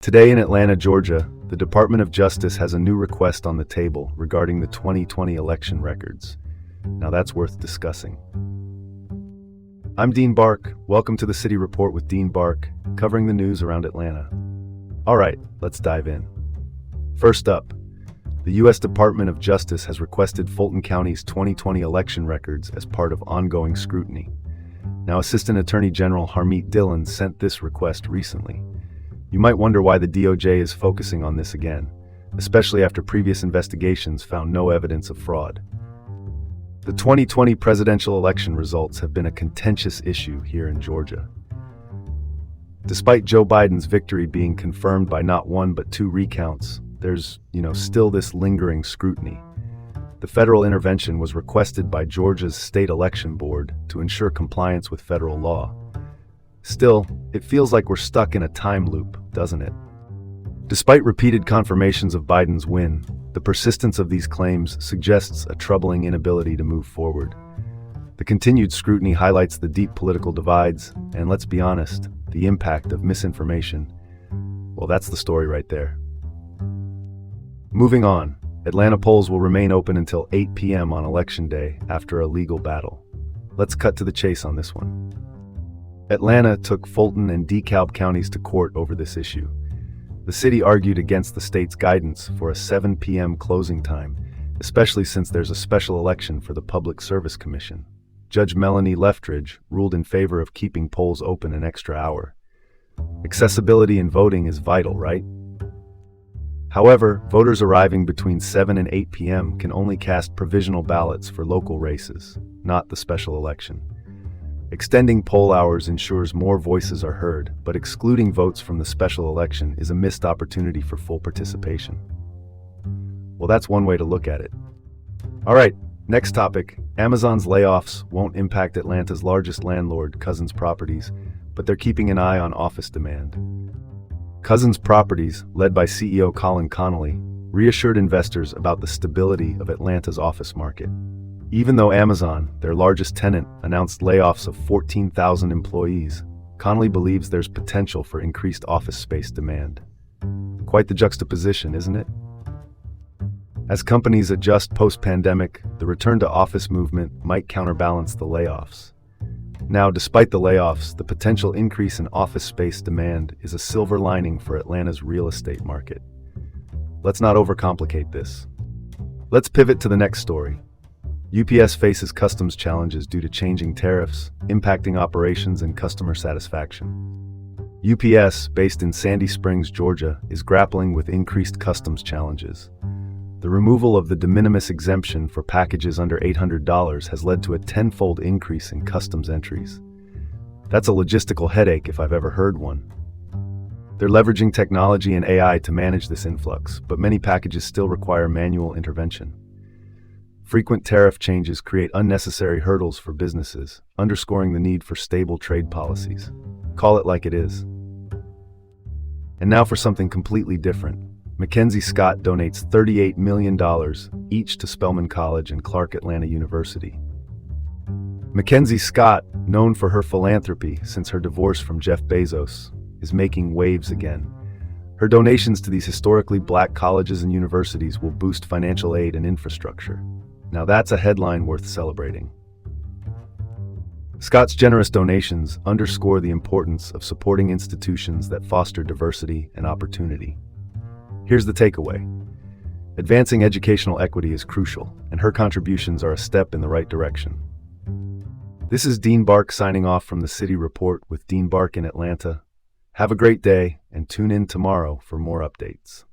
Today in Atlanta, Georgia, the Department of Justice has a new request on the table regarding the 2020 election records. Now that's worth discussing. I'm Dean Bark. Welcome to the City Report with Dean Bark, covering the news around Atlanta. All right, let's dive in. First up, the U.S. Department of Justice has requested Fulton County's 2020 election records as part of ongoing scrutiny. Now, Assistant Attorney General Harmeet Dillon sent this request recently. You might wonder why the DOJ is focusing on this again, especially after previous investigations found no evidence of fraud. The 2020 presidential election results have been a contentious issue here in Georgia. Despite Joe Biden's victory being confirmed by not one but two recounts, there's, still this lingering scrutiny. The federal intervention was requested by Georgia's state election board to ensure compliance with federal law. Still, it feels like we're stuck in a time loop, doesn't it? Despite repeated confirmations of Biden's win, the persistence of these claims suggests a troubling inability to move forward. The continued scrutiny highlights the deep political divides, and let's be honest, the impact of misinformation. Well, that's the story right there. Moving on, Atlanta polls will remain open until 8 p.m. on Election Day after a legal battle. Let's cut to the chase on this one. Atlanta took Fulton and DeKalb counties to court over this issue. The city argued against the state's guidance for a 7 p.m. closing time, especially since there's a special election for the Public Service Commission. Judge Melanie Leftridge ruled in favor of keeping polls open an extra hour. Accessibility in voting is vital, right? However, voters arriving between 7 and 8 p.m. can only cast provisional ballots for local races, not the special election. Extending poll hours ensures more voices are heard, but excluding votes from the special election is a missed opportunity for full participation. Well, that's one way to look at it. All right, next topic. Amazon's layoffs won't impact Atlanta's largest landlord, Cousins Properties, but they're keeping an eye on office demand. Cousins Properties, led by CEO Colin Connolly, reassured investors about the stability of Atlanta's office market. Even though Amazon, their largest tenant, announced layoffs of 14,000 employees, Connolly believes there's potential for increased office space demand. Quite the juxtaposition, isn't it? As companies adjust post-pandemic, the return to office movement might counterbalance the layoffs. Now, despite the layoffs, the potential increase in office space demand is a silver lining for Atlanta's real estate market. Let's not overcomplicate this. Let's pivot to the next story. UPS faces customs challenges due to changing tariffs, impacting operations and customer satisfaction. UPS, based in Sandy Springs, Georgia, is grappling with increased customs challenges. The removal of the de minimis exemption for packages under $800 has led to a tenfold increase in customs entries. That's a logistical headache if I've ever heard one. They're leveraging technology and AI to manage this influx, but many packages still require manual intervention. Frequent tariff changes create unnecessary hurdles for businesses, underscoring the need for stable trade policies. Call it like it is. And now for something completely different. Mackenzie Scott donates $38 million each to Spelman College and Clark Atlanta University. Mackenzie Scott, known for her philanthropy since her divorce from Jeff Bezos, is making waves again. Her donations to these historically black colleges and universities will boost financial aid and infrastructure. Now that's a headline worth celebrating. Scott's generous donations underscore the importance of supporting institutions that foster diversity and opportunity. Here's the takeaway. Advancing educational equity is crucial, and her contributions are a step in the right direction. This is Dean Bark signing off from the City Report with Dean Bark in Atlanta. Have a great day, and tune in tomorrow for more updates.